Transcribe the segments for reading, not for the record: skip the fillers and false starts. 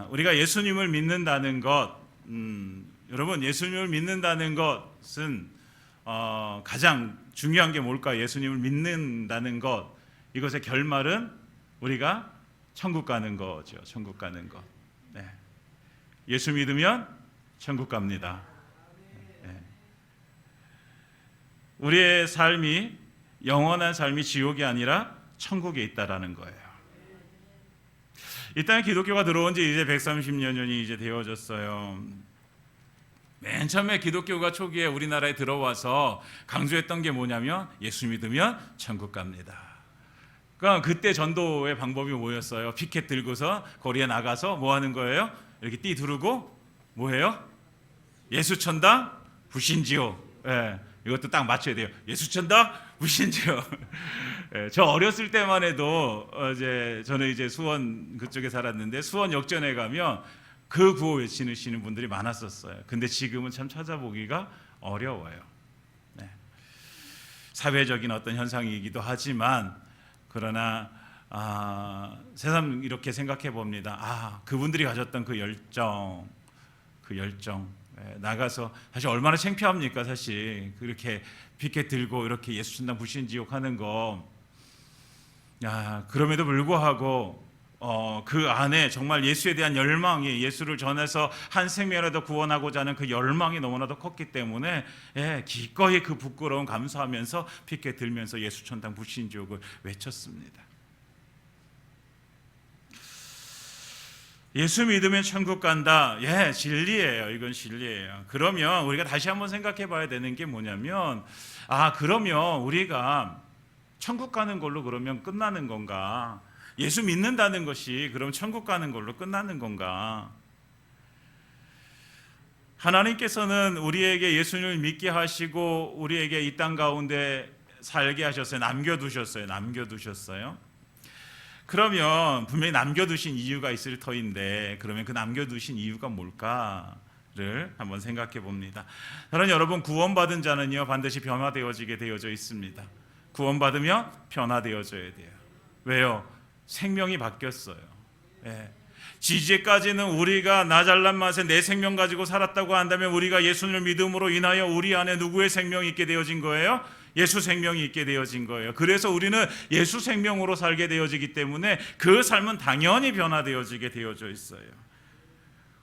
우리가 예수님을 믿는다는 것, 여러분 예수님을 믿는다는 것은 가장 중요한 게 뭘까? 예수님을 믿는다는 것, 이것의 결말은 우리가 천국 가는 거죠. 천국 가는 것. 네. 예수 믿으면 천국 갑니다. 네. 우리의 삶이 영원한 삶이 지옥이 아니라 천국에 있다라는 거예요. 이 땅에 기독교가 들어온 지 이제 130여 년이 이제 되어졌어요. 맨 처음에 기독교가 초기에 우리나라에 들어와서 강조했던 게 뭐냐면 예수 믿으면 천국 갑니다. 그러니까 그때 전도의 방법이 뭐였어요? 피켓 들고서 거리에 나가서 뭐 하는 거예요? 이렇게 띠 두르고 뭐해요? 예수 천당 불신지옥. 예, 이것도 딱 맞춰야 돼요. 예수 천당 불신지옥. 예, 저 어렸을 때만 해도 저는 이제 수원 그쪽에 살았는데 수원 역전에 가면 그 구호 외치시는 분들이 많았었어요. 근데 지금은 참 찾아보기가 어려워요. 네. 사회적인 어떤 현상이기도 하지만 그러나 새삼 이렇게 생각해 봅니다. 그분들이 가졌던 그 열정 나가서 사실 얼마나 창피합니까? 사실 그렇게 피켓 들고 이렇게 예수 천당 불신지옥 하는 거. 그럼에도 불구하고 그 안에 정말 예수에 대한 열망이, 예수를 전해서 한 생명이라도 구원하고자 하는 그 열망이 너무나도 컸기 때문에 기꺼이 그 부끄러움 감수하면서 피켓 들면서 예수 천당 불신지옥을 외쳤습니다. 예수 믿으면 천국 간다. 진리예요. 이건 진리예요. 그러면 우리가 다시 한번 생각해 봐야 되는 게 뭐냐면 그러면 우리가 천국 가는 걸로 그러면 끝나는 건가? 예수 믿는다는 것이 그럼 천국 가는 걸로 끝나는 건가? 하나님께서는 우리에게 예수님을 믿게 하시고 우리에게 이 땅 가운데 살게 하셨어요. 남겨두셨어요. 그러면 분명히 남겨두신 이유가 있을 터인데 그러면 그 남겨두신 이유가 뭘까를 한번 생각해 봅니다. 저는 여러분 구원받은 자는요 반드시 변화되어지게 되어져 있습니다. 구원받으면 변화되어져야 돼요. 왜요? 생명이 바뀌었어요. 이제까지는 우리가 나 잘난 맛에 내 생명 가지고 살았다고 한다면 우리가 예수님을 믿음으로 인하여 우리 안에 누구의 생명이 있게 되어진 거예요? 예수 생명이 있게 되어진 거예요. 그래서 우리는 예수 생명으로 살게 되어지기 때문에 그 삶은 당연히 변화되어지게 되어져 있어요.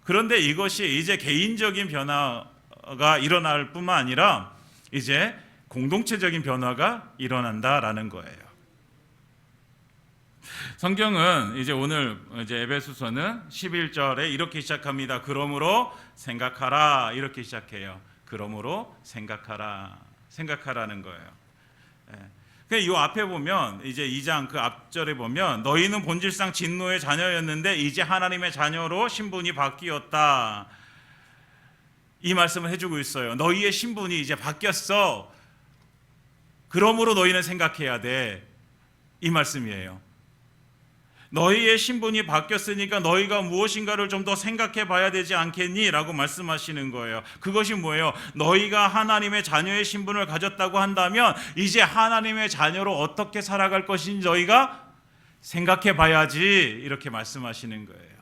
그런데 이것이 이제 개인적인 변화가 일어날 뿐만 아니라 이제 공동체적인 변화가 일어난다라는 거예요. 성경은 이제 오늘 에베소서는 11절에 이렇게 시작합니다. 그러므로 생각하라 이렇게 시작해요. 그러므로 생각하라는 거예요. 이 앞에 보면 이제 2장 그 앞절에 보면 너희는 본질상 진노의 자녀였는데 이제 하나님의 자녀로 신분이 바뀌었다. 이 말씀을 해주고 있어요. 너희의 신분이 이제 바뀌었어. 그러므로 너희는 생각해야 돼. 이 말씀이에요. 너희의 신분이 바뀌었으니까 너희가 무엇인가를 좀 더 생각해 봐야 되지 않겠니? 라고 말씀하시는 거예요. 그것이 뭐예요? 너희가 하나님의 자녀의 신분을 가졌다고 한다면 이제 하나님의 자녀로 어떻게 살아갈 것인지 너희가 생각해 봐야지 이렇게 말씀하시는 거예요.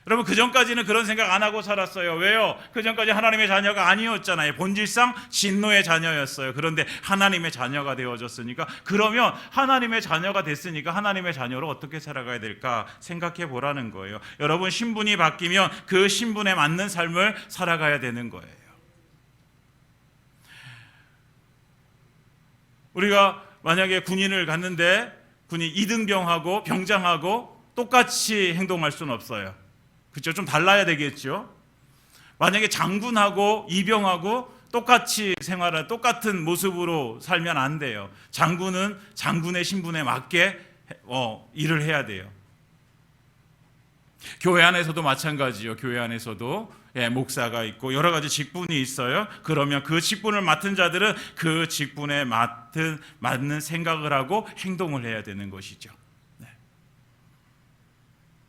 여러분 그전까지는 그런 생각 안 하고 살았어요. 왜요? 그전까지 하나님의 자녀가 아니었잖아요. 본질상 진노의 자녀였어요. 그런데 하나님의 자녀가 되어졌으니까 그러면 하나님의 자녀가 됐으니까 하나님의 자녀로 어떻게 살아가야 될까 생각해 보라는 거예요. 여러분 신분이 바뀌면 그 신분에 맞는 삶을 살아가야 되는 거예요. 우리가 만약에 군인을 갔는데 군인 이등병하고 병장하고 똑같이 행동할 수는 없어요. 그렇죠? 좀 달라야 되겠죠. 만약에 장군하고 이병하고 똑같이 생활을 똑같은 모습으로 살면 안 돼요. 장군은 장군의 신분에 맞게 일을 해야 돼요. 교회 안에서도 마찬가지요. 교회 안에서도 목사가 있고 여러 가지 직분이 있어요. 그러면 그 직분을 맡은 자들은 그 직분에 맞는 생각을 하고 행동을 해야 되는 것이죠.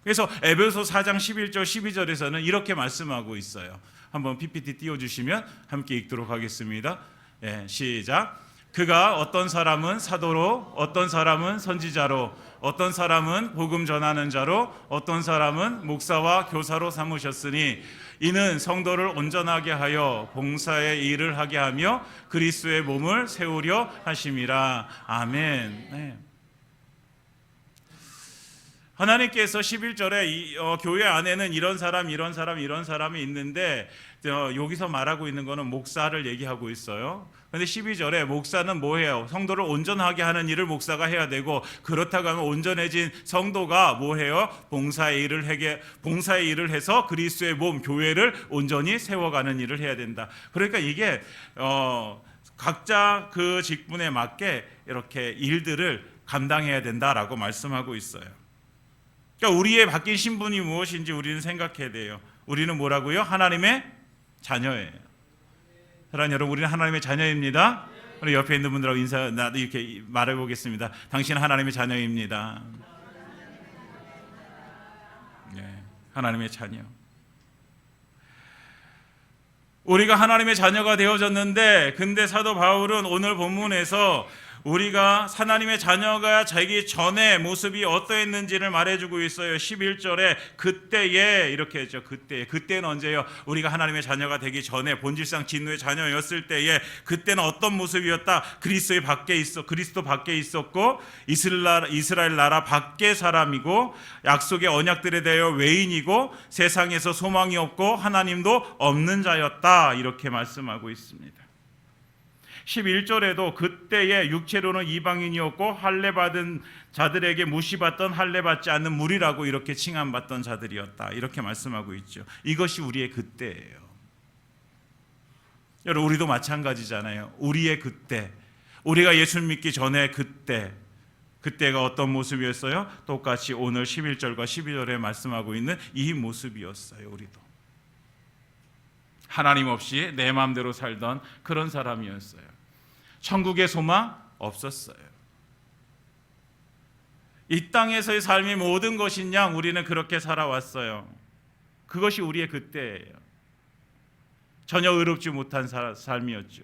그래서 에베소 4장 11절 12절에서는 이렇게 말씀하고 있어요. 한번 PPT 띄워주시면 함께 읽도록 하겠습니다. 시작. 그가 어떤 사람은 사도로, 어떤 사람은 선지자로, 어떤 사람은 복음 전하는 자로, 어떤 사람은 목사와 교사로 삼으셨으니 이는 성도를 온전하게 하여 봉사의 일을 하게 하며 그리스도의 몸을 세우려 하심이라. 아멘. 네. 하나님께서 11절에 교회 안에는 이런 사람, 이런 사람, 이런 사람이 있는데 여기서 말하고 있는 거는 목사를 얘기하고 있어요. 그런데 12절에 목사는 뭐해요? 성도를 온전하게 하는 일을 목사가 해야 되고, 그렇다고 하면 온전해진 성도가 뭐해요? 봉사의 일을 해서 그리스도의 몸, 교회를 온전히 세워가는 일을 해야 된다. 그러니까 이게 각자 그 직분에 맞게 이렇게 일들을 감당해야 된다라고 말씀하고 있어요. 그러니까 우리의 바뀐 신분이 무엇인지 우리는 생각해야 돼요. 우리는 뭐라고요? 하나님의 자녀예요. 사랑하는 여러분, 우리는 하나님의 자녀입니다. 우리 옆에 있는 분들하고 나도 이렇게 말해보겠습니다. 당신은 하나님의 자녀입니다. 네, 하나님의 자녀. 우리가 하나님의 자녀가 되어졌는데, 근데 사도 바울은 오늘 본문에서 우리가 하나님의 자녀가 되기 전의 모습이 어떠했는지를 말해주고 있어요. 11절에 그때에 이렇게 했죠. 그때는 언제요? 우리가 하나님의 자녀가 되기 전에 본질상 진노의 자녀였을 때에 그때는 어떤 모습이었다? 그리스도 밖에 있었고 이스라엘 나라 밖의 사람이고 약속의 언약들에 대하여 외인이고 세상에서 소망이 없고 하나님도 없는 자였다. 이렇게 말씀하고 있습니다. 11절에도 그때에 육체로는 이방인이었고 할례받은 자들에게 무시받던 할례받지 않는 무리라고 이렇게 칭함받던 자들이었다. 이렇게 말씀하고 있죠. 이것이 우리의 그때예요. 여러분, 우리도 마찬가지잖아요. 우리의 그때, 우리가 예수 믿기 전에 그때가 어떤 모습이었어요? 똑같이 오늘 11절과 12절에 말씀하고 있는 이 모습이었어요. 우리도 하나님 없이 내 마음대로 살던 그런 사람이었어요. 천국의 소망 없었어요. 이 땅에서의 삶이 모든 것인 양 우리는 그렇게 살아왔어요. 그것이 우리의 그때예요. 전혀 의롭지 못한 삶이었죠.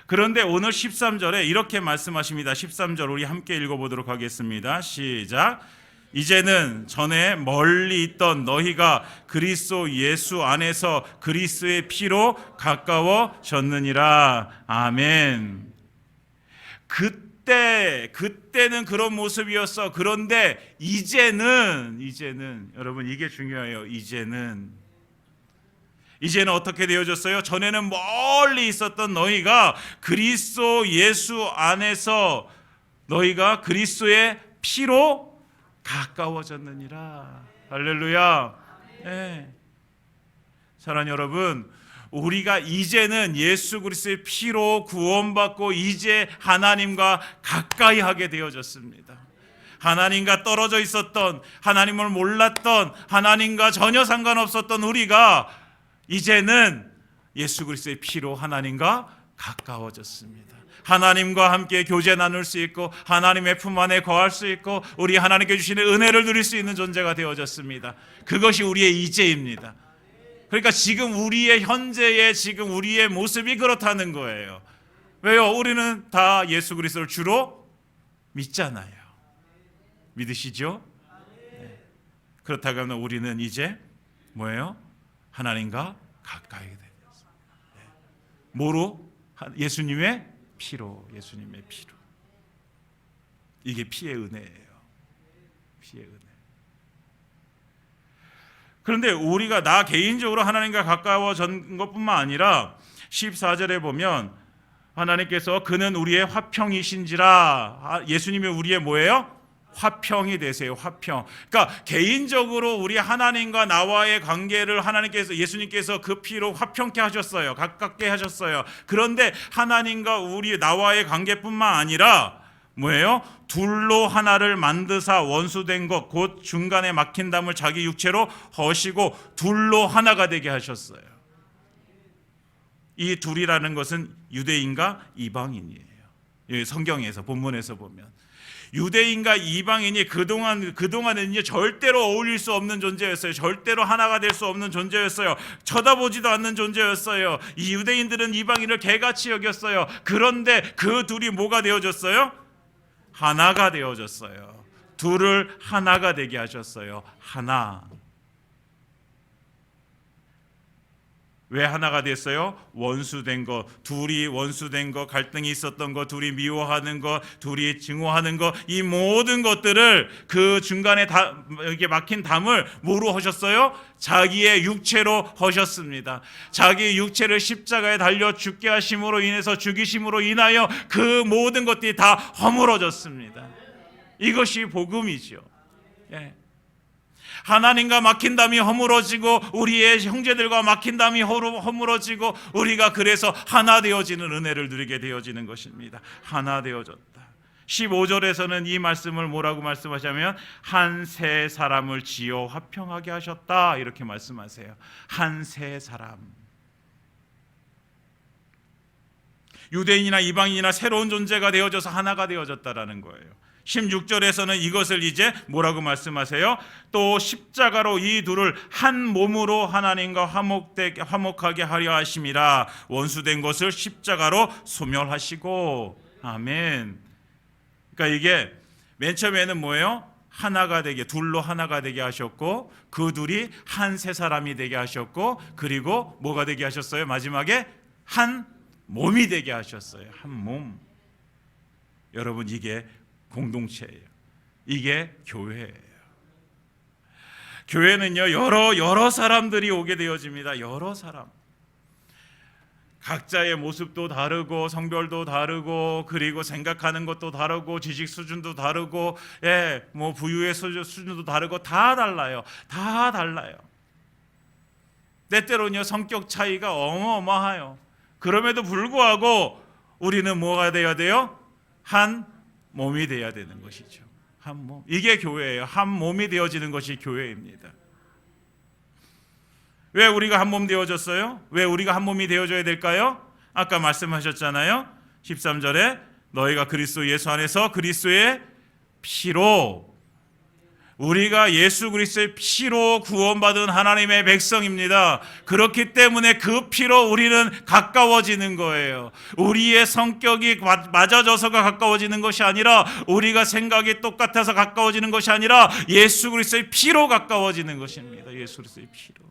그런데 오늘 13절에 이렇게 말씀하십니다. 13절 우리 함께 읽어보도록 하겠습니다. 시작. 이제는 전에 멀리 있던 너희가 그리스도 예수 안에서 그리스도의 피로 가까워졌느니라. 아멘. 그때는 그런 모습이었어. 그런데 이제는 여러분, 이게 중요해요. 이제는 어떻게 되어졌어요? 전에는 멀리 있었던 너희가 그리스도 예수 안에서 너희가 그리스도의 피로 가까워졌느니라. 할렐루야. 네. 사랑하는 여러분, 우리가 이제는 예수 그리스도의 피로 구원받고 이제 하나님과 가까이 하게 되어졌습니다. 하나님과 떨어져 있었던, 하나님을 몰랐던, 하나님과 전혀 상관없었던 우리가 이제는 예수 그리스도의 피로 하나님과 가까워졌습니다. 하나님과 함께 교제 나눌 수 있고 하나님의 품 안에 거할 수 있고 우리 하나님께 주시는 은혜를 누릴 수 있는 존재가 되어졌습니다. 그것이 우리의 이제입니다. 그러니까 지금 우리의 현재의 지금 우리의 모습이 그렇다는 거예요. 왜요? 우리는 다 예수 그리스도를 주로 믿잖아요. 믿으시죠? 네. 그렇다고 하면 우리는 이제 뭐예요? 하나님과 가까이 되었습니다. 네. 뭐로? 예수님의 피로. 이게 피의 은혜예요. 피의 은혜. 그런데 우리가 나 개인적으로 하나님과 가까워진 것뿐만 아니라 14절에 보면 하나님께서 그는 우리의 화평이신지라. 예수님이 우리의 뭐예요? 화평이 되세요. 화평. 그러니까 개인적으로 우리 하나님과 나와의 관계를 하나님께서, 예수님께서 그 피로 화평케 하셨어요. 가깝게 하셨어요. 그런데 하나님과 나와의 관계뿐만 아니라 뭐예요? 둘로 하나를 만드사 원수된 것 곧 중간에 막힌 담을 자기 육체로 허시고 둘로 하나가 되게 하셨어요. 이 둘이라는 것은 유대인과 이방인이에요. 성경에서 본문에서 보면 유대인과 이방인이 그동안은요 절대로 어울릴 수 없는 존재였어요. 절대로 하나가 될 수 없는 존재였어요. 쳐다보지도 않는 존재였어요. 이 유대인들은 이방인을 개같이 여겼어요. 그런데 그 둘이 뭐가 되어졌어요? 하나가 되어졌어요. 둘을 하나가 되게 하셨어요. 하나. 왜 하나가 됐어요? 원수된 거, 둘이 원수된 거, 갈등이 있었던 거, 둘이 미워하는 거, 둘이 증오하는 거, 이 모든 것들을 그 중간에 이렇게 막힌 담을 뭐로 하셨어요? 자기의 육체로 하셨습니다. 자기의 육체를 십자가에 달려 죽게 하심으로 인해서, 죽이심으로 인하여 그 모든 것들이 다 허물어졌습니다. 이것이 복음이죠. 예. 하나님과 막힌 담이 허물어지고 우리의 형제들과 막힌 담이 허물어지고 우리가 그래서 하나 되어지는 은혜를 누리게 되어지는 것입니다. 하나 되어졌다. 15절에서는 이 말씀을 뭐라고 말씀하시냐면 한 세 사람을 지어 화평하게 하셨다 이렇게 말씀하세요. 한 세 사람. 유대인이나 이방인이나 새로운 존재가 되어져서 하나가 되어졌다라는 거예요. 16절에서는 이것을 이제 뭐라고 말씀하세요? 또 십자가로 이 둘을 한 몸으로 하나님과 화목하게 하려 하심이라. 원수된 것을 십자가로 소멸하시고. 아멘. 그러니까 이게 맨 처음에는 뭐예요? 하나가 되게, 둘로 하나가 되게 하셨고 그 둘이 한 세 사람이 되게 하셨고 그리고 뭐가 되게 하셨어요? 마지막에 한 몸이 되게 하셨어요. 한 몸. 여러분 이게 공동체예요. 이게 교회예요. 교회는요 여러 사람들이 오게 되어집니다. 여러 사람. 각자의 모습도 다르고 성별도 다르고 그리고 생각하는 것도 다르고 지식 수준도 다르고 뭐 부유의 수준도 다르고 다 달라요. 다 달라요. 때때로는요 성격 차이가 어마어마해요. 그럼에도 불구하고 우리는 뭐가 되어야 돼요? 한 몸이 되어야 되는 것이죠. 한 몸. 이게 교회예요. 한 몸이 되어지는 것이 교회입니다. 왜 우리가 한 몸 되어졌어요? 왜 우리가 한 몸이 되어져야 될까요? 아까 말씀하셨잖아요. 13절에 너희가 그리스도 예수 안에서 그리스도의 피로, 우리가 예수 그리스도의 피로 구원받은 하나님의 백성입니다. 그렇기 때문에 그 피로 우리는 가까워지는 거예요. 우리의 성격이 맞아져서가 가까워지는 것이 아니라, 우리가 생각이 똑같아서 가까워지는 것이 아니라 예수 그리스도의 피로 가까워지는 것입니다. 예수 그리스도의 피로.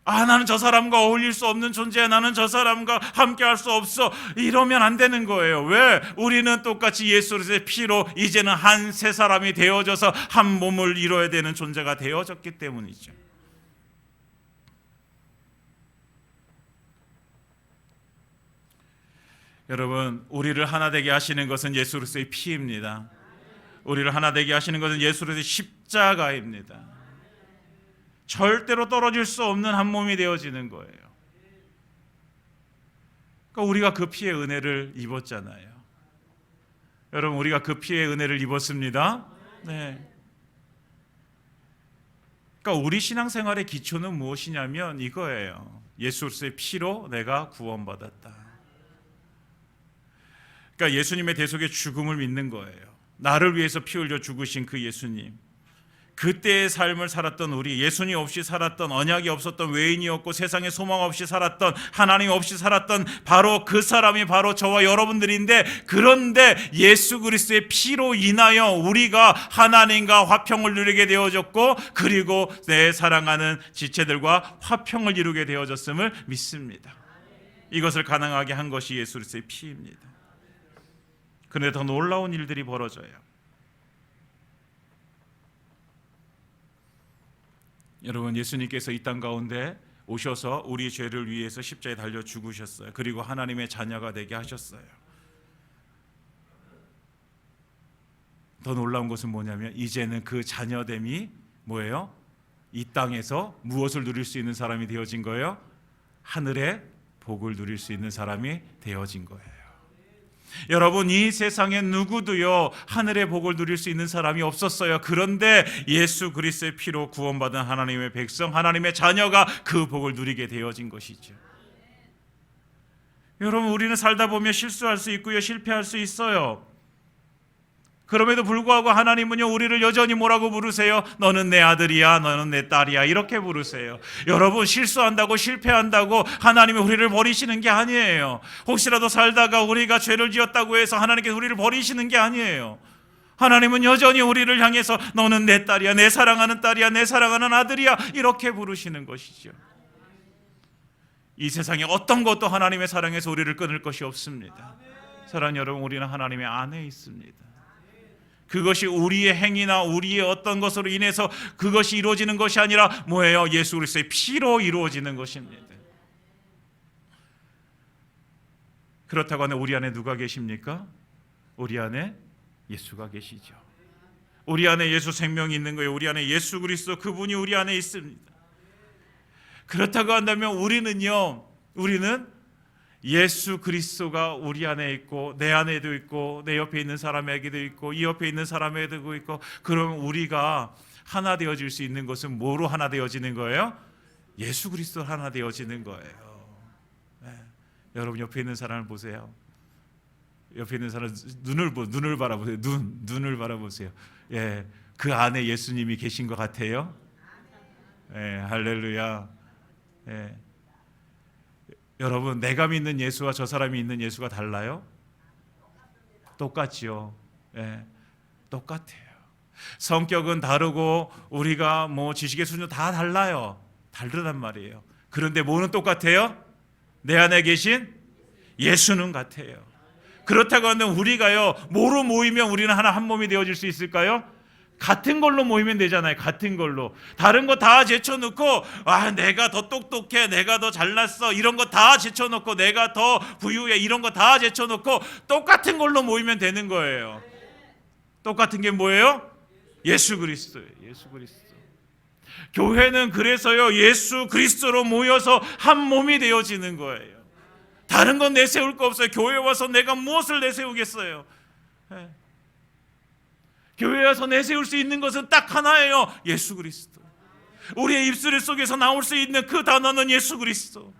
나는 저 사람과 어울릴 수 없는 존재야. 나는 저 사람과 함께 할 수 없어. 이러면 안 되는 거예요. 왜? 우리는 똑같이 예수 그리스도의 피로 이제는 한 세 사람이 되어져서 한 몸을 이뤄야 되는 존재가 되어졌기 때문이죠. 여러분, 우리를 하나 되게 하시는 것은 예수 그리스도의 피입니다. 우리를 하나 되게 하시는 것은 예수 그리스도의 십자가입니다. 절대로 떨어질 수 없는 한 몸이 되어지는 거예요. 그러니까 우리가 그 피의 은혜를 입었잖아요. 여러분, 우리가 그 피의 은혜를 입었습니다. 네. 그러니까 우리 신앙생활의 기초는 무엇이냐면 이거예요. 예수 그리스도의 피로 내가 구원받았다. 그러니까 예수님의 대속의 죽음을 믿는 거예요. 나를 위해서 피 흘려 죽으신 그 예수님. 그때의 삶을 살았던 우리, 예수님 없이 살았던, 언약이 없었던, 외인이었고 세상에 소망 없이 살았던, 하나님 없이 살았던 바로 그 사람이 바로 저와 여러분들인데, 그런데 예수 그리스도의 피로 인하여 우리가 하나님과 화평을 누리게 되어졌고, 그리고 내 사랑하는 지체들과 화평을 이루게 되어졌음을 믿습니다. 이것을 가능하게 한 것이 예수 그리스도의 피입니다. 그런데 더 놀라운 일들이 벌어져요. 여러분, 예수님께서 이 땅 가운데 오셔서 우리 죄를 위해서 십자가에 달려 죽으셨어요. 그리고 하나님의 자녀가 되게 하셨어요. 더 놀라운 것은 뭐냐면 이제는 그 자녀됨이 뭐예요? 이 땅에서 무엇을 누릴 수 있는 사람이 되어진 거예요? 하늘의 복을 누릴 수 있는 사람이 되어진 거예요. 여러분, 이 세상에 누구도요 하늘의 복을 누릴 수 있는 사람이 없었어요. 그런데 예수 그리스도의 피로 구원받은 하나님의 백성, 하나님의 자녀가 그 복을 누리게 되어진 것이죠. 여러분, 우리는 살다 보면 실수할 수 있고요, 실패할 수 있어요. 그럼에도 불구하고 하나님은요, 우리를 여전히 뭐라고 부르세요? 너는 내 아들이야, 너는 내 딸이야, 이렇게 부르세요. 여러분, 실수한다고 실패한다고 하나님이 우리를 버리시는 게 아니에요. 혹시라도 살다가 우리가 죄를 지었다고 해서 하나님께서 우리를 버리시는 게 아니에요. 하나님은 여전히 우리를 향해서 너는 내 딸이야, 내 사랑하는 딸이야, 내 사랑하는 아들이야, 이렇게 부르시는 것이죠. 이 세상에 어떤 것도 하나님의 사랑에서 우리를 끊을 것이 없습니다. 사랑하는 여러분, 우리는 하나님의 안에 있습니다. 그것이 우리의 행위나 우리의 어떤 것으로 인해서 그것이 이루어지는 것이 아니라 뭐예요? 예수 그리스도의 피로 이루어지는 것입니다. 그렇다고 하면 우리 안에 누가 계십니까? 우리 안에 예수가 계시죠. 우리 안에 예수 생명이 있는 거예요. 우리 안에 예수 그리스도, 그분이 우리 안에 있습니다. 그렇다고 한다면 우리는 예수 그리스도가 우리 안에 있고 내 안에도 있고 내 옆에 있는 사람에게도 있고 이 옆에 있는 사람에게도 있고, 그럼 우리가 하나 되어질 수 있는 것은 뭐로 하나 되어지는 거예요? 예수 그리스도 하나 되어지는 거예요. 네. 여러분, 옆에 있는 사람을 보세요. 옆에 있는 사람 눈을 바라보세요. 눈을 바라보세요. 예, 그 안에 예수님이 계신 것 같아요. 예, 할렐루야. 예. 여러분, 내가 믿는 예수와 저 사람이 있는 예수가 달라요? 똑같지요. 예, 똑같아요. 성격은 다르고 우리가 지식의 수준 다 달라요. 다르단 말이에요. 그런데 뭐는 똑같아요? 내 안에 계신 예수는 같아요. 그렇다고 하면 우리가요, 뭐로 모이면 우리는 하나 한 몸이 되어질 수 있을까요? 같은 걸로 모이면 되잖아요. 같은 걸로. 다른 거 다 제쳐놓고 내가 더 똑똑해, 내가 더 잘났어, 이런 거 다 제쳐놓고, 내가 더 부유해, 이런 거 다 제쳐놓고 똑같은 걸로 모이면 되는 거예요. 똑같은 게 뭐예요? 예수 그리스도예요. 예수 그리스도. 교회는 그래서요, 예수 그리스도로 모여서 한 몸이 되어지는 거예요. 다른 건 내세울 거 없어요. 교회 와서 내가 무엇을 내세우겠어요? 네. 교회에 와서 내세울 수 있는 것은 딱 하나예요. 예수 그리스도. 우리의 입술 속에서 나올 수 있는 그 단어는 예수 그리스도.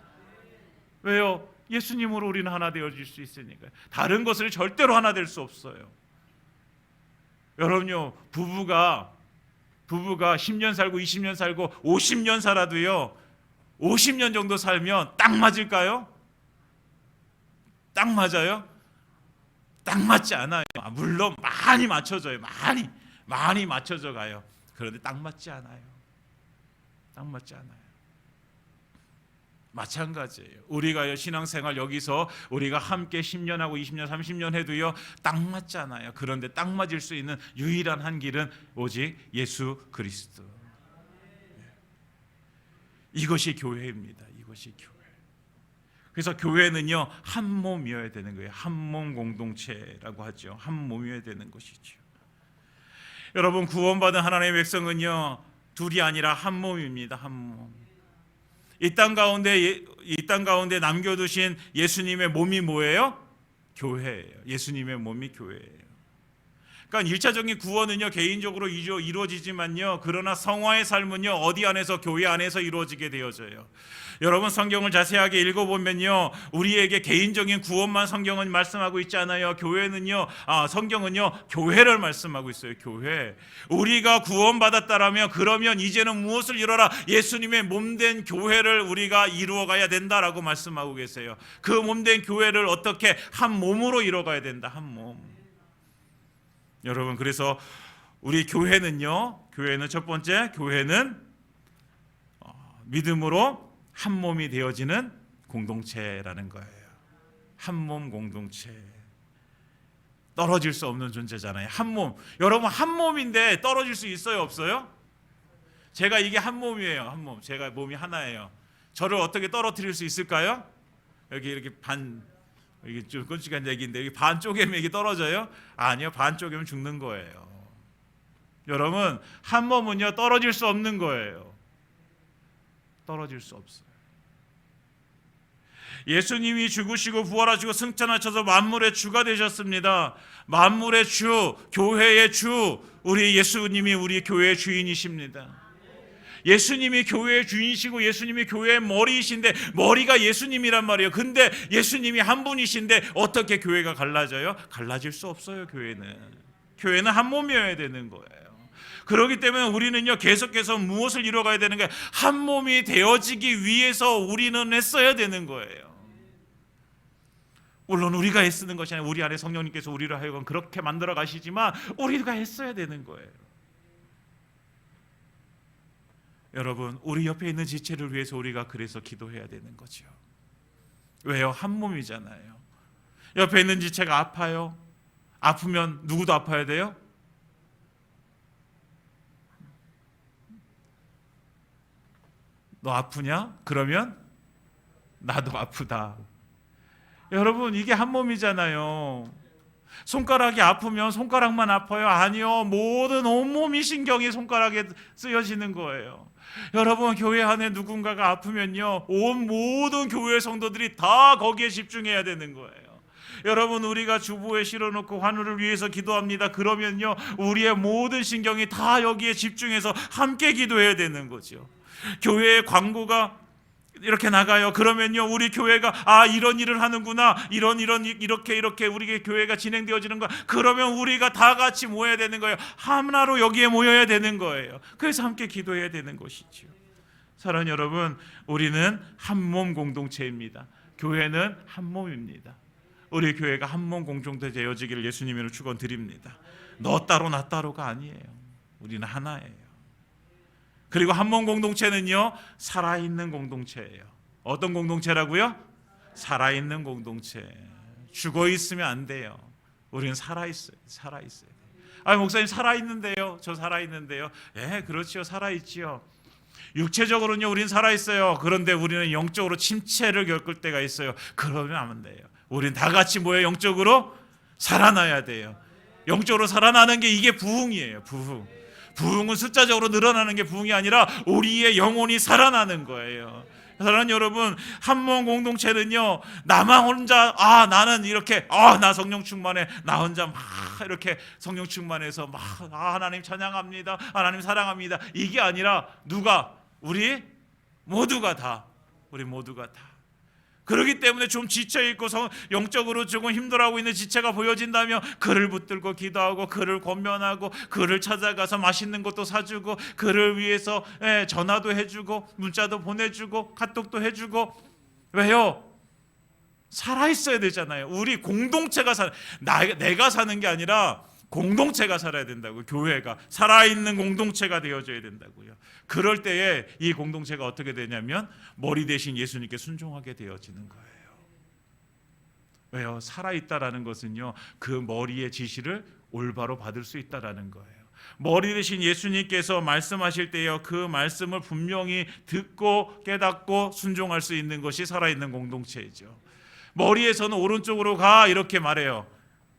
왜요? 예수님으로 우리는 하나 되어질 수 있으니까요. 다른 것을 절대로 하나 될 수 없어요. 여러분요, 부부가 10년 살고 20년 살고 50년 살아도요, 50년 정도 살면 딱 맞을까요? 딱 맞아요? 딱 맞지 않아요. 물론 많이 맞춰져요. 많이 맞춰져 가요. 그런데 딱 맞지 않아요. 딱 맞지 않아요. 마찬가지예요. 우리가요, 신앙생활 여기서 우리가 함께 10년하고 20년, 30년 해도요, 딱 맞지 않아요. 그런데 딱 맞을 수 있는 유일한 한 길은 오직 예수 그리스도. 이것이 교회입니다. 이것이 교회. 그래서 교회는요, 한 몸이어야 되는 거예요. 한 몸 공동체라고 하죠. 한 몸이어야 되는 것이죠. 여러분, 구원받은 하나님의 백성은요, 둘이 아니라 한 몸입니다. 한 몸. 이 땅 가운데 남겨두신 예수님의 몸이 뭐예요? 교회예요. 예수님의 몸이 교회예요. 그러니까 1차적인 구원은요, 개인적으로 이루어지지만요, 그러나 성화의 삶은요, 어디 안에서? 교회 안에서 이루어지게 되어져요. 여러분, 성경을 자세하게 읽어보면요, 우리에게 개인적인 구원만 성경은 말씀하고 있지 않아요. 성경은요, 교회를 말씀하고 있어요. 교회. 우리가 구원받았다라면 그러면 이제는 무엇을 이루어라? 예수님의 몸된 교회를 우리가 이루어가야 된다라고 말씀하고 계세요. 그 몸된 교회를 어떻게? 한 몸으로 이루어가야 된다. 한 몸. 여러분, 그래서 우리 교회는 첫 번째, 교회는 믿음으로 한 몸이 되어지는 공동체라는 거예요. 한 몸 공동체. 떨어질 수 없는 존재잖아요. 한 몸. 여러분, 한 몸인데 떨어질 수 있어요, 없어요? 제가 이게 한 몸이에요. 한 몸. 제가 몸이 하나예요. 저를 어떻게 떨어뜨릴 수 있을까요? 여기 이렇게 이게 좀 끔찍한 얘기인데, 여기 반 쪼개면 이게 떨어져요? 아니요, 반 쪼개면 죽는 거예요. 여러분, 한 몸은요, 떨어질 수 없는 거예요. 떨어질 수 없어요. 예수님이 죽으시고 부활하시고 승천하셔서 만물의 주가 되셨습니다. 만물의 주, 교회의 주, 우리 예수님이 우리 교회의 주인이십니다. 예수님이 교회의 주인이시고 예수님이 교회의 머리이신데 머리가 예수님이란 말이에요. 근데 예수님이 한 분이신데 어떻게 교회가 갈라져요? 갈라질 수 없어요. 교회는 한 몸이어야 되는 거예요. 그렇기 때문에 우리는요, 계속해서 무엇을 이뤄가야 되는 거예요? 한 몸이 되어지기 위해서 우리는 애써야 되는 거예요. 물론 우리가 애쓰는 것이 아니라 우리 안에 성령님께서 우리를 하여금 그렇게 만들어 가시지만 우리가 애써야 되는 거예요. 여러분, 우리 옆에 있는 지체를 위해서 우리가 그래서 기도해야 되는 거죠. 왜요? 한 몸이잖아요. 옆에 있는 지체가 아파요. 아프면 누구도 아파야 돼요? 너 아프냐? 그러면 나도 아프다. 여러분, 이게 한 몸이잖아요. 손가락이 아프면 손가락만 아파요? 아니요. 모든 온몸이 신경이 손가락에 쓰여지는 거예요. 여러분, 교회 안에 누군가가 아프면요, 모든 교회 성도들이 다 거기에 집중해야 되는 거예요. 여러분, 우리가 주보에 실어놓고 환우를 위해서 기도합니다. 그러면요, 우리의 모든 신경이 다 여기에 집중해서 함께 기도해야 되는 거죠. 교회의 광고가 이렇게 나가요. 그러면요, 우리 교회가 이런 일을 하는구나, 이렇게 우리 교회가 진행되어지는 거야. 그러면 우리가 다 같이 모여야 되는 거예요. 하나로 여기에 모여야 되는 거예요. 그래서 함께 기도해야 되는 것이죠. 사랑하는 여러분, 우리는 한 몸 공동체입니다. 교회는 한 몸입니다. 우리 교회가 한 몸 공동체 되어지기를 예수님으로 축원드립니다. 너 따로 나 따로가 아니에요. 우리는 하나예요. 그리고 한 몸 공동체는요, 살아있는 공동체예요. 어떤 공동체라고요? 살아있는 공동체. 죽어 있으면 안 돼요. 우리는 살아있어요. 목사님 살아있는데요. 저 살아있는데요. 그렇죠. 살아있지요. 육체적으로는요, 우리는 살아있어요. 그런데 우리는 영적으로 침체를 겪을 때가 있어요. 그러면 안 돼요. 우리는 다 같이 모여 영적으로 살아나야 돼요. 영적으로 살아나는 게 이게 부흥이에요. 부흥은 숫자적으로 늘어나는 게 부흥이 아니라 우리의 영혼이 살아나는 거예요. 사랑하는 여러분, 한 몸 공동체는요, 나만 혼자 나는 이렇게 나 성령 충만해, 나 혼자 막 이렇게 성령 충만해서 막 하나님 찬양합니다, 하나님 사랑합니다, 이게 아니라 우리 모두가 다 그렇기 때문에 좀 지쳐있고 영적으로 조금 힘들어하고 있는 지체가 보여진다면 그를 붙들고 기도하고 그를 권면하고 그를 찾아가서 맛있는 것도 사주고 그를 위해서 전화도 해주고 문자도 보내주고 카톡도 해주고. 왜요? 살아있어야 되잖아요. 우리 공동체가 내가 사는 게 아니라 공동체가 살아야 된다고요. 교회가 살아있는 공동체가 되어져야 된다고요. 그럴 때에 이 공동체가 어떻게 되냐면 머리 대신 예수님께 순종하게 되어지는 거예요. 왜요? 살아있다라는 것은요, 그 머리의 지시를 올바로 받을 수 있다라는 거예요. 머리 대신 예수님께서 말씀하실 때요, 그 말씀을 분명히 듣고 깨닫고 순종할 수 있는 것이 살아있는 공동체이죠. 머리에서는 오른쪽으로 가 이렇게 말해요.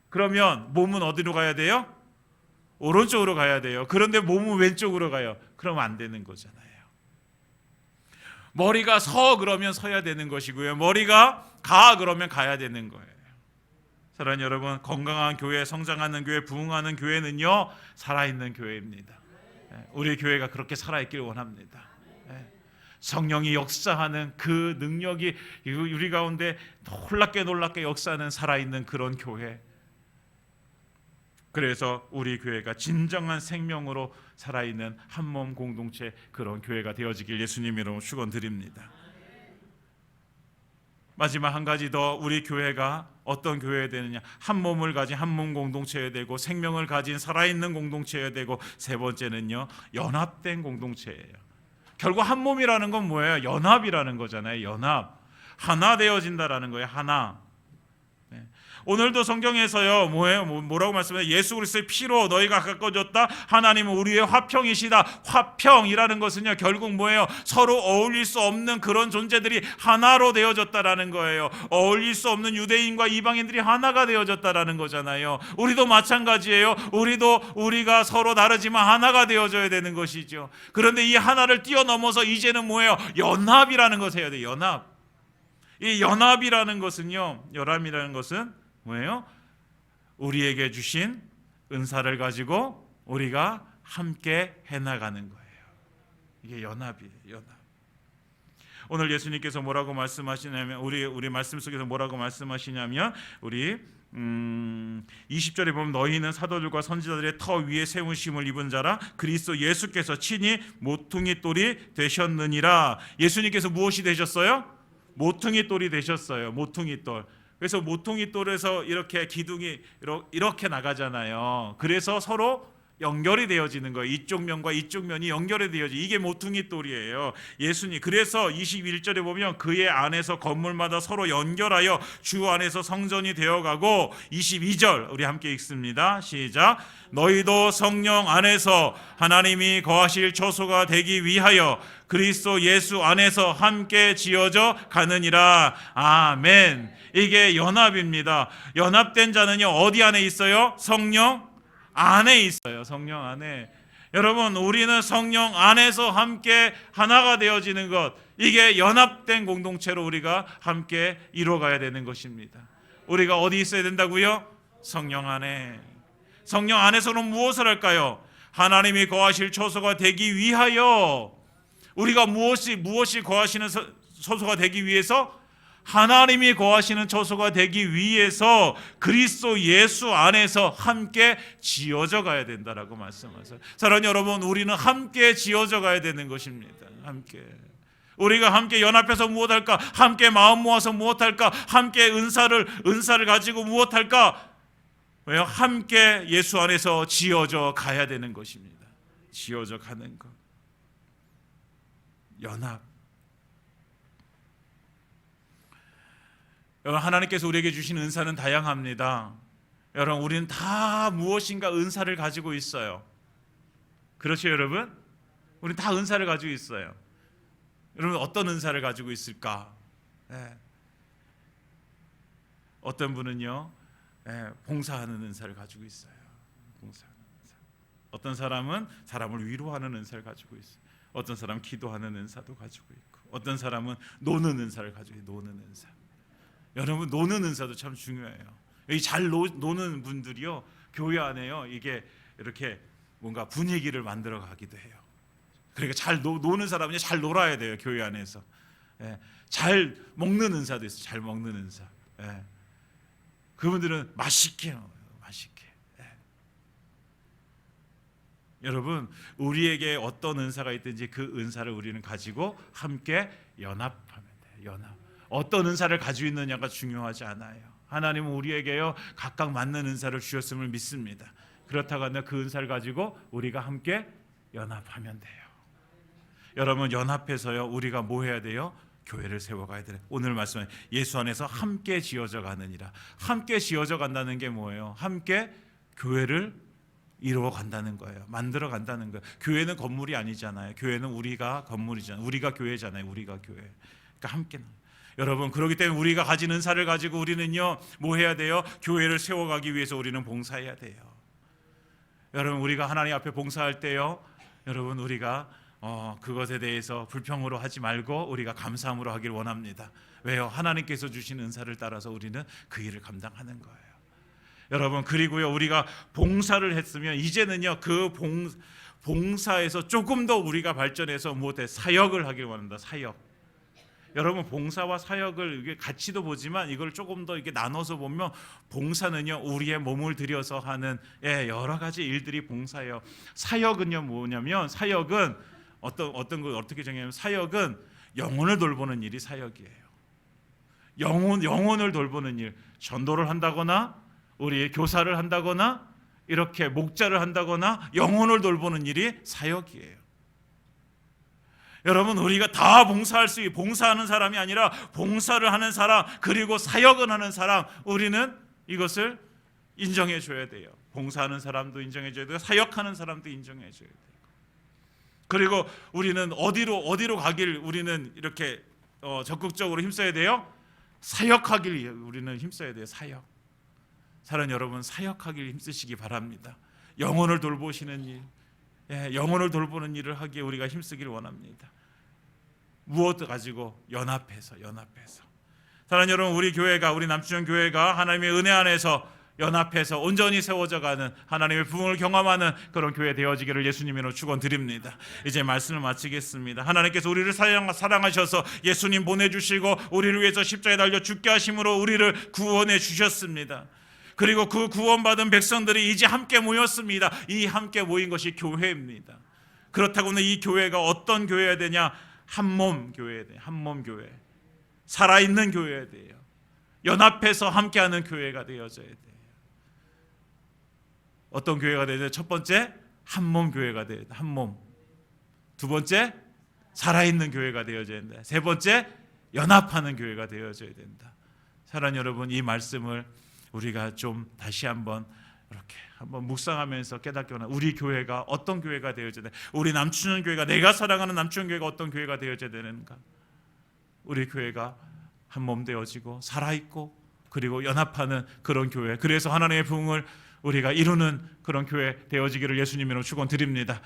그러면 몸은 어디로 가야 돼요? 오른쪽으로 가야 돼요. 그런데 몸은 왼쪽으로 가요. 그러면 안 되는 거잖아요. 머리가 서 그러면 서야 되는 것이고요. 머리가 가 그러면 가야 되는 거예요. 사랑하는 여러분, 건강한 교회, 성장하는 교회, 부흥하는 교회는요, 살아있는 교회입니다. 우리 교회가 그렇게 살아있기를 원합니다. 성령이 역사하는 그 능력이 우리 가운데 놀랍게 역사하는 살아있는 그런 교회. 그래서 우리 교회가 진정한 생명으로 살아있는 한 몸 공동체, 그런 교회가 되어지길 예수님 이름으로 축원드립니다. 마지막 한 가지 더, 우리 교회가 어떤 교회가 되느냐, 한 몸을 가진 한 몸 공동체여야 되고 생명을 가진 살아있는 공동체여야 되고, 세 번째는요, 연합된 공동체예요. 결국 한 몸이라는 건 뭐예요? 연합이라는 거잖아요. 연합, 하나 되어진다라는 거예요. 하나. 오늘도 성경에서요, 뭐라고 말씀해요? 예수 그리스도의 피로 너희가 가까워졌다. 하나님은 우리의 화평이시다. 화평이라는 것은요, 결국 뭐예요? 서로 어울릴 수 없는 그런 존재들이 하나로 되어졌다라는 거예요. 어울릴 수 없는 유대인과 이방인들이 하나가 되어졌다라는 거잖아요. 우리도 마찬가지예요. 우리가 서로 다르지만 하나가 되어져야 되는 것이죠. 그런데 이 하나를 뛰어넘어서 이제는 뭐예요? 연합이라는 것을 해야 돼요. 연합. 이 연합이라는 것은요, 연합이라는 것은 뭐예요? 우리에게 주신 은사를 가지고 우리가 함께 해나가는 거예요. 이게 연합이에요. 연합. 오늘 예수님께서 뭐라고 말씀하시냐면 우리 말씀 속에서 뭐라고 말씀하시냐면 우리 20절에 보면 너희는 사도들과 선지자들의 터 위에 세우심을 입은 자라 그리스도 예수께서 친히 모퉁이 돌이 되셨느니라. 예수님께서 무엇이 되셨어요? 모퉁이 돌이 되셨어요. 모퉁이 돌. 그래서 모퉁이 돌에서 이렇게 기둥이 이렇게 나가잖아요. 그래서 서로 연결이 되어지는 거예요. 이쪽 면과 이쪽 면이 연결이 되어지. 이게 모퉁이 돌이에요. 예수님. 그래서 21절에 보면 그의 안에서 건물마다 서로 연결하여 주 안에서 성전이 되어가고 22절 우리 함께 읽습니다. 시작. 너희도 성령 안에서 하나님이 거하실 처소가 되기 위하여 그리스도 예수 안에서 함께 지어져 가느니라. 아멘. 이게 연합입니다. 연합된 자는요 어디 안에 있어요? 성령 안에 있어요. 성령 안에. 여러분 우리는 성령 안에서 함께 하나가 되어지는 것, 이게 연합된 공동체로 우리가 함께 이루어가야 되는 것입니다. 우리가 어디 있어야 된다고요? 성령 안에. 성령 안에서는 무엇을 할까요? 하나님이 거하실 처소가 되기 위하여. 우리가 무엇이 거하시는 처소가 되기 위해서? 하나님이 거하시는 처소가 되기 위해서 그리스도 예수 안에서 함께 지어져 가야 된다라고 말씀하세요. 사랑하는 여러분, 우리는 함께 지어져 가야 되는 것입니다. 함께. 우리가 함께 연합해서 무엇할까? 함께 마음 모아서 무엇할까? 함께 은사를 가지고 무엇할까? 왜요? 함께 예수 안에서 지어져 가야 되는 것입니다. 지어져 가는 것. 연합. 여러분 하나님께서 우리에게 주신 은사는 다양합니다. 여러분 우리는 다 무엇인가 은사를 가지고 있어요. 그렇죠 여러분? 우리는 다 은사를 가지고 있어요. 여러분 어떤 은사를 가지고 있을까? 어떤 분은요 봉사하는 은사를 가지고 있어요. 봉사하는 은사. 어떤 사람은 사람을 위로하는 은사를 가지고 있어요. 어떤 사람은 기도하는 은사도 가지고 있고, 어떤 사람은 노는 은사를 가지고 있어요. 노는 은사. 여러분 노는 은사도 참 중요해요. 여기 잘 노는 분들이요 교회 안에요 이게 이렇게 뭔가 분위기를 만들어 가기도 해요. 그러니까 잘 노는 사람은 잘 놀아야 돼요. 교회 안에서. 잘 먹는 은사도 있어요. 잘 먹는 은사. 그분들은 맛있게 먹어요. 맛있게. 여러분 우리에게 어떤 은사가 있든지 그 은사를 우리는 가지고 함께 연합하면 돼요. 연합. 어떤 은사를 가지고 있느냐가 중요하지 않아요. 하나님은 우리에게요 각각 맞는 은사를 주셨음을 믿습니다. 그렇다고 하면 그 은사를 가지고 우리가 함께 연합하면 돼요. 여러분 연합해서요 우리가 뭐 해야 돼요? 교회를 세워가야 돼요. 오늘 말씀은 예수 안에서 함께 지어져 가느니라. 함께 지어져 간다는 게 뭐예요? 함께 교회를 이루어 간다는 거예요. 만들어 간다는 거예요. 교회는 건물이 아니잖아요. 교회는 우리가 건물이잖아요. 우리가 교회잖아요. 우리가 교회. 그러니까 함께. 여러분 그렇기 때문에 우리가 가진 은사를 가지고 우리는요 뭐 해야 돼요? 교회를 세워가기 위해서 우리는 봉사해야 돼요. 여러분 우리가 하나님 앞에 봉사할 때요 여러분 우리가 그것에 대해서 불평으로 하지 말고 우리가 감사함으로 하길 원합니다. 왜요? 하나님께서 주신 은사를 따라서 우리는 그 일을 감당하는 거예요. 여러분 그리고요 우리가 봉사를 했으면 이제는요 그 봉사에서 조금 더 우리가 발전해서 무엇에 사역을 하길 원합니다. 사역. 여러분 봉사와 사역을 이게 같이도 보지만 이걸 조금 더 이렇게 나눠서 보면 봉사는요 우리의 몸을 들여서 하는 여러 가지 일들이 봉사예요. 사역은요 뭐냐면 사역은 어떤 걸 어떻게 정의하면 사역은 영혼을 돌보는 일이 사역이에요. 영혼을 돌보는 일, 전도를 한다거나 우리 교사를 한다거나 이렇게 목자를 한다거나 영혼을 돌보는 일이 사역이에요. 여러분 우리가 다 봉사하는 사람이 아니라 봉사를 하는 사람 그리고 사역을 하는 사람 우리는 이것을 인정해 줘야 돼요. 봉사하는 사람도 인정해 줘야 되고 사역하는 사람도 인정해 줘야 돼요. 그리고 우리는 어디로 가길 우리는 이렇게 적극적으로 힘써야 돼요. 사역하길 우리는 힘써야 돼요. 사역. 사랑하는 여러분 사역하길 힘쓰시기 바랍니다. 영혼을 돌보시는 일, 영혼을 돌보는 일을 하기에 우리가 힘쓰기를 원합니다. 무엇 가지고? 연합해서. 사랑하는 여러분 우리 교회가 우리 남주현 교회가 하나님의 은혜 안에서 연합해서 온전히 세워져가는 하나님의 부흥을 경험하는 그런 교회 되어지기를 예수님으로 축원드립니다. 이제 말씀을 마치겠습니다. 하나님께서 우리를 사랑하셔서 예수님 보내주시고 우리를 위해서 십자가에 달려 죽게 하심으로 우리를 구원해 주셨습니다. 그리고 그 구원받은 백성들이 이제 함께 모였습니다. 이 함께 모인 것이 교회입니다. 그렇다고는 이 교회가 어떤 교회여야 되냐? 한몸 교회여야 돼요. 한몸 교회. 살아있는 교회여야 돼요. 연합해서 함께하는 교회가 되어져야 돼요. 어떤 교회가 되어야 돼요? 첫 번째, 한몸 교회가 되어야 돼요. 한몸. 두 번째, 살아있는 교회가 되어져야 된다. 세 번째, 연합하는 교회가 되어져야 된다. 사랑하는 여러분, 이 말씀을 우리가 좀 다시 한번 이렇게 한번 묵상하면서 깨닫게 하나. 우리 교회가 어떤 교회가 되어져야 되는가? 우리 남춘현 교회가, 내가 사랑하는 남춘현 교회가 어떤 교회가 되어져야 되는가? 우리 교회가 한 몸 되어지고 살아있고 그리고 연합하는 그런 교회, 그래서 하나님의 부흥을 우리가 이루는 그런 교회 되어지기를 예수님으로 축원드립니다.